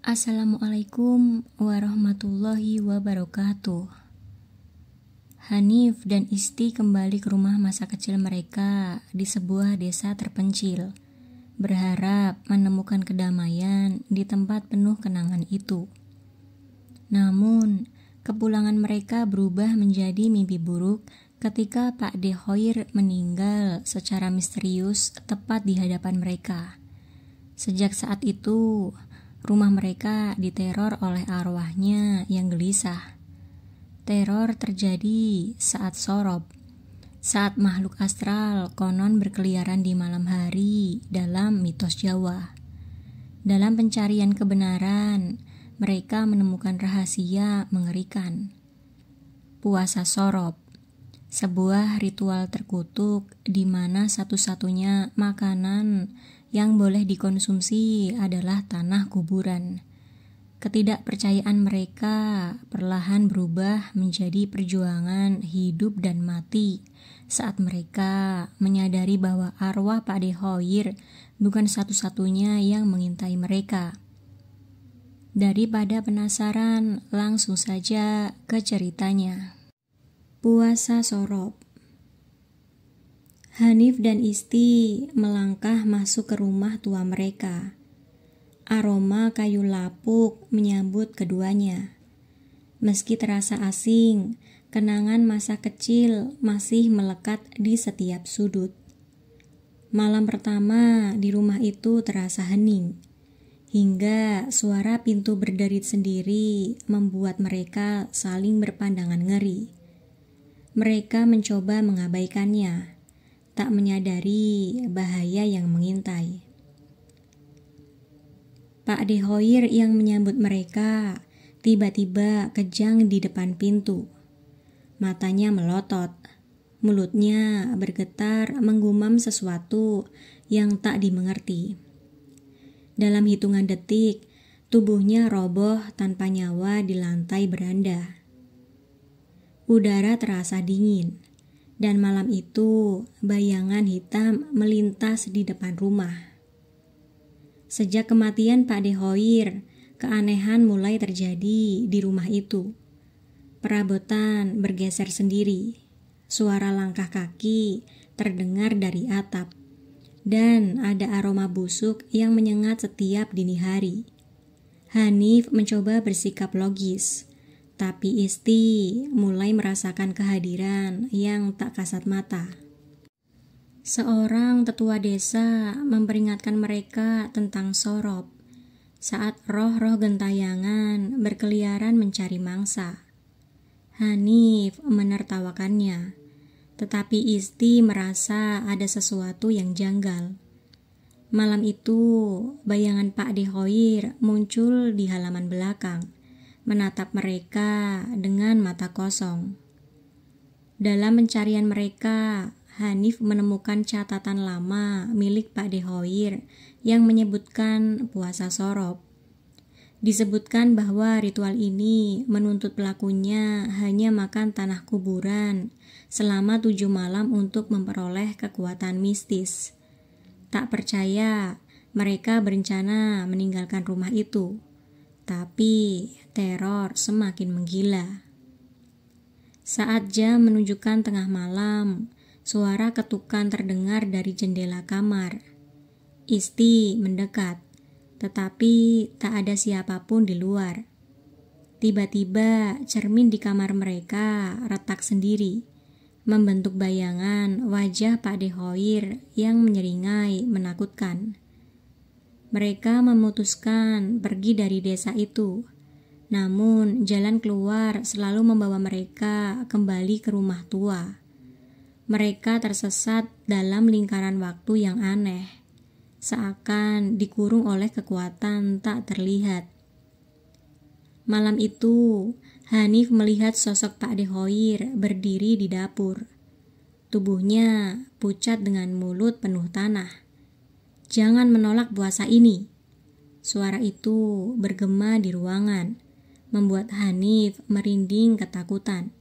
Assalamualaikum warahmatullahi wabarakatuh. Hanif dan Isti kembali ke rumah masa kecil mereka di sebuah desa terpencil, berharap menemukan kedamaian di tempat penuh kenangan itu. Namun, kepulangan mereka berubah menjadi mimpi buruk ketika Pak De Hoir meninggal secara misterius tepat di hadapan mereka. Sejak saat itu, rumah mereka diteror oleh arwahnya yang gelisah. Teror terjadi saat sorop, saat makhluk astral konon berkeliaran di malam hari dalam mitos Jawa. Dalam pencarian kebenaran, mereka menemukan rahasia mengerikan. Puasa sorop, sebuah ritual terkutuk di mana satu-satunya makanan yang boleh dikonsumsi adalah tanah kuburan. Ketidakpercayaan mereka perlahan berubah menjadi perjuangan hidup dan mati saat mereka menyadari bahwa arwah Pak De Hoir bukan satu-satunya yang mengintai mereka. Daripada penasaran, langsung saja ke ceritanya. Puasa sorop. Hanif dan Isti melangkah masuk ke rumah tua mereka. Aroma kayu lapuk menyambut keduanya. Meski terasa asing, kenangan masa kecil masih melekat di setiap sudut. Malam pertama di rumah itu terasa hening, hingga suara pintu berderit sendiri membuat mereka saling berpandangan ngeri. Mereka mencoba mengabaikannya, tak menyadari bahaya yang mengintai. Pak De Hoir yang menyambut mereka tiba-tiba kejang di depan pintu. Matanya melotot, mulutnya bergetar menggumam sesuatu yang tak dimengerti. Dalam hitungan detik, tubuhnya roboh tanpa nyawa di lantai beranda. Udara terasa dingin. Dan malam itu, bayangan hitam melintas di depan rumah. Sejak kematian Pak De Hoir, keanehan mulai terjadi di rumah itu. Perabotan bergeser sendiri. Suara langkah kaki terdengar dari atap. Dan ada aroma busuk yang menyengat setiap dini hari. Hanif mencoba bersikap logis. Tapi Isti mulai merasakan kehadiran yang tak kasat mata. Seorang tetua desa memperingatkan mereka tentang sorop saat roh-roh gentayangan berkeliaran mencari mangsa. Hanif menertawakannya, tetapi Isti merasa ada sesuatu yang janggal. Malam itu, bayangan Pak De Hoir muncul di halaman belakang, menatap mereka dengan mata kosong. Dalam pencarian mereka, Hanif menemukan catatan lama milik Pak De Hoir yang menyebutkan puasa sorop. Disebutkan bahwa ritual ini menuntut pelakunya hanya makan tanah kuburan selama 7 malam untuk memperoleh kekuatan mistis. Tak percaya, mereka berencana meninggalkan rumah itu. Tapi teror semakin menggila. Saat jam menunjukkan tengah malam, suara ketukan terdengar dari jendela kamar. Isti mendekat, tetapi tak ada siapapun di luar. Tiba-tiba cermin di kamar mereka retak sendiri, membentuk bayangan wajah Pak De Hoir yang menyeringai menakutkan. Mereka memutuskan pergi dari desa itu. Namun, jalan keluar selalu membawa mereka kembali ke rumah tua. Mereka tersesat dalam lingkaran waktu yang aneh, seakan dikurung oleh kekuatan tak terlihat. Malam itu, Hanif melihat sosok Pak De Hoir berdiri di dapur. Tubuhnya pucat dengan mulut penuh tanah. "Jangan menolak puasa ini." Suara itu bergema di ruangan, membuat Hanif merinding ketakutan.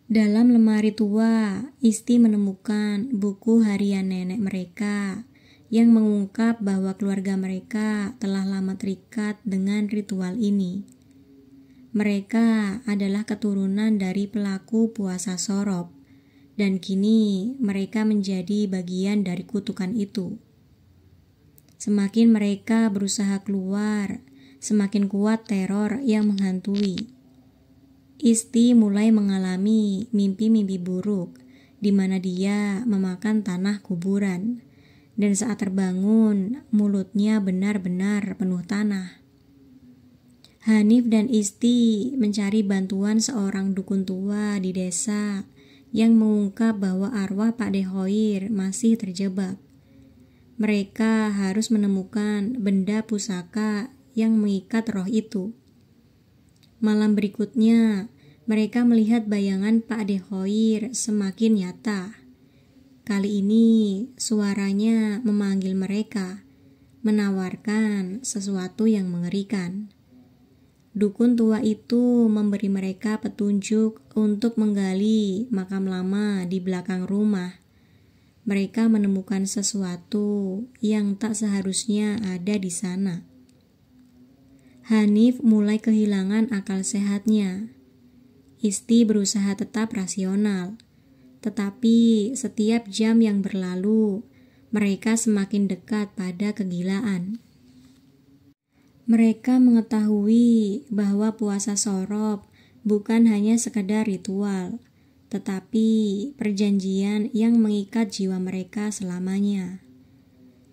Dalam lemari tua, Isti menemukan buku harian nenek mereka yang mengungkap bahwa keluarga mereka telah lama terikat dengan ritual ini. Mereka adalah keturunan dari pelaku puasa sorop, dan kini mereka menjadi bagian dari kutukan itu. Semakin mereka berusaha keluar, semakin kuat teror yang menghantui. Isti mulai mengalami mimpi-mimpi buruk, di mana dia memakan tanah kuburan, dan saat terbangun, mulutnya benar-benar penuh tanah. Hanif dan Isti mencari bantuan seorang dukun tua di desa yang mengungkap bahwa arwah Pak Dehoir masih terjebak. Mereka harus menemukan benda pusaka yang mengikat roh itu. Malam berikutnya, mereka melihat bayangan Pak Dehoir semakin nyata. Kali ini suaranya memanggil mereka, menawarkan sesuatu yang mengerikan. Dukun tua itu memberi mereka petunjuk untuk menggali makam lama di belakang rumah. Mereka menemukan sesuatu yang tak seharusnya ada di sana. Hanif mulai kehilangan akal sehatnya. Isti berusaha tetap rasional, tetapi setiap jam yang berlalu, mereka semakin dekat pada kegilaan. Mereka mengetahui bahwa puasa sorop bukan hanya sekedar ritual, tetapi perjanjian yang mengikat jiwa mereka selamanya.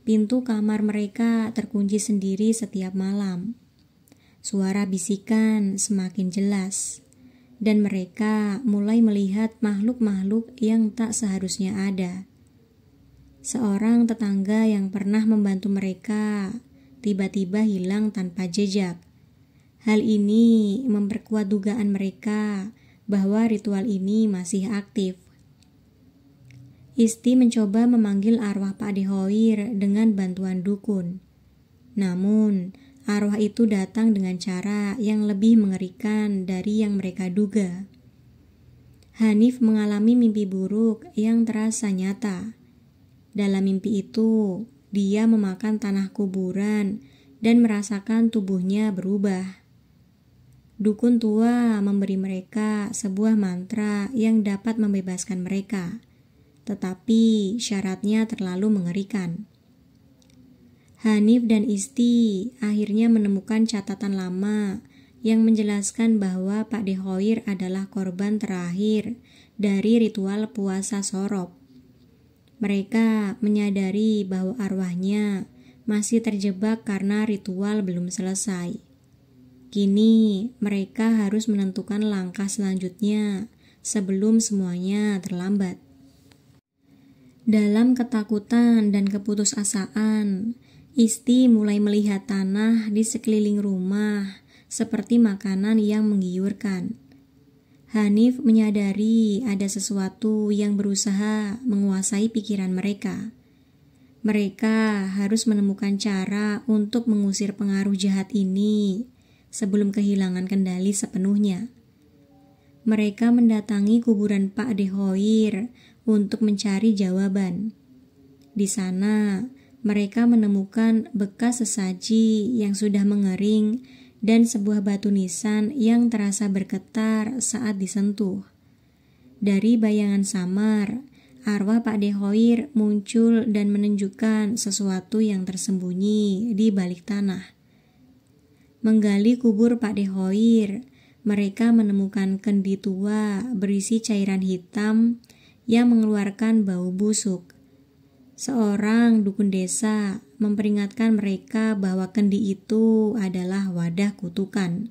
Pintu kamar mereka terkunci sendiri setiap malam. Suara bisikan semakin jelas, dan mereka mulai melihat makhluk-makhluk yang tak seharusnya ada. Seorang tetangga yang pernah membantu mereka tiba-tiba hilang tanpa jejak. Hal ini memperkuat dugaan mereka bahwa ritual ini masih aktif. Isti mencoba memanggil arwah Pak Dehoir dengan bantuan dukun. Namun, arwah itu datang dengan cara yang lebih mengerikan dari yang mereka duga. Hanif mengalami mimpi buruk yang terasa nyata. Dalam mimpi itu, dia memakan tanah kuburan dan merasakan tubuhnya berubah. Dukun tua memberi mereka sebuah mantra yang dapat membebaskan mereka, tetapi syaratnya terlalu mengerikan. Hanif dan Isti akhirnya menemukan catatan lama yang menjelaskan bahwa Pak Dehoir adalah korban terakhir dari ritual puasa sorop. Mereka menyadari bahwa arwahnya masih terjebak karena ritual belum selesai. Kini mereka harus menentukan langkah selanjutnya sebelum semuanya terlambat. Dalam ketakutan dan keputusasaan, Isti mulai melihat tanah di sekeliling rumah seperti makanan yang menggiurkan. Hanif menyadari ada sesuatu yang berusaha menguasai pikiran mereka. Mereka harus menemukan cara untuk mengusir pengaruh jahat ini sebelum kehilangan kendali sepenuhnya. Mereka mendatangi kuburan Pak Dehoir untuk mencari jawaban. Di sana, mereka menemukan bekas sesaji yang sudah mengering dan sebuah batu nisan yang terasa bergetar saat disentuh. Dari bayangan samar, arwah Pak Dehoir muncul dan menunjukkan sesuatu yang tersembunyi di balik tanah. Menggali kubur Pak Dehoir, mereka menemukan kendi tua berisi cairan hitam yang mengeluarkan bau busuk. Seorang dukun desa memperingatkan mereka bahwa kendi itu adalah wadah kutukan.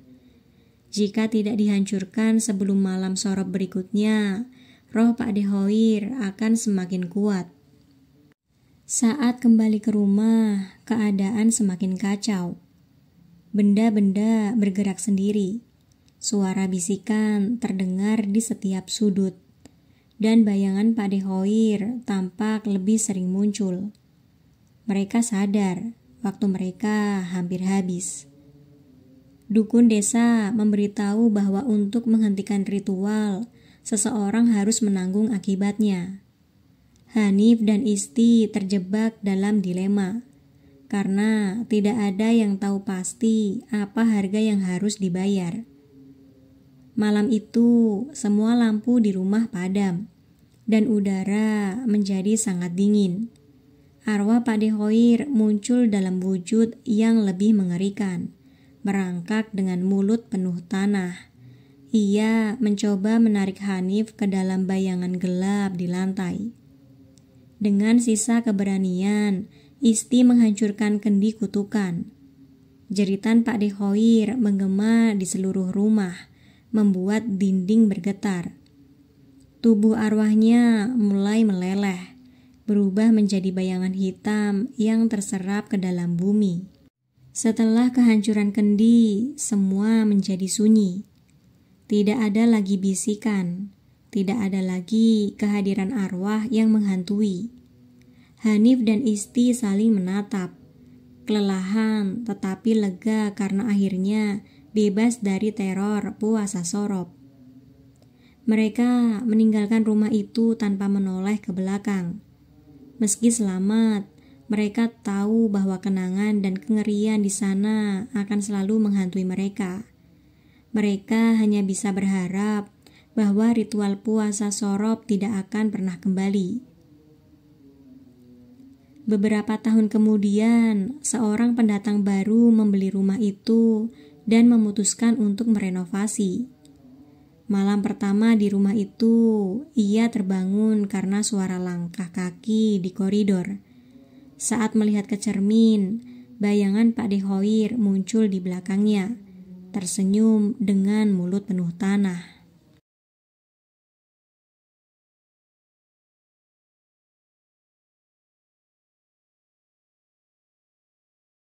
Jika tidak dihancurkan sebelum malam sorop berikutnya, roh Pak Dehoir akan semakin kuat. Saat kembali ke rumah, keadaan semakin kacau. Benda-benda bergerak sendiri. Suara bisikan terdengar di setiap sudut. Dan bayangan Pak Dehoir tampak lebih sering muncul. Mereka sadar waktu mereka hampir habis. Dukun desa memberitahu bahwa untuk menghentikan ritual, seseorang harus menanggung akibatnya. Hanif dan Isti terjebak dalam dilema, karena tidak ada yang tahu pasti apa harga yang harus dibayar. Malam itu, semua lampu di rumah padam, dan udara menjadi sangat dingin. Arwah Pak Dekhoir muncul dalam wujud yang lebih mengerikan, merangkak dengan mulut penuh tanah. Ia mencoba menarik Hanif ke dalam bayangan gelap di lantai. Dengan sisa keberanian, Isti menghancurkan kendi kutukan. Jeritan Pak Dekhoir menggema di seluruh rumah, membuat dinding bergetar. Tubuh arwahnya mulai meleleh, berubah menjadi bayangan hitam yang terserap ke dalam bumi. Setelah kehancuran kendi, semua menjadi sunyi. Tidak ada lagi bisikan, tidak ada lagi kehadiran arwah yang menghantui. Hanif dan Isti saling menatap, kelelahan tetapi lega karena akhirnya bebas dari teror puasa sorop. Mereka meninggalkan rumah itu tanpa menoleh ke belakang. Meski selamat, mereka tahu bahwa kenangan dan kengerian di sana akan selalu menghantui mereka. Mereka hanya bisa berharap bahwa ritual puasa sorop tidak akan pernah kembali. Beberapa tahun kemudian, seorang pendatang baru membeli rumah itu dan memutuskan untuk merenovasi. Malam pertama di rumah itu, ia terbangun karena suara langkah kaki di koridor. Saat melihat ke cermin, bayangan Pak Dekhoir muncul di belakangnya, tersenyum dengan mulut penuh tanah.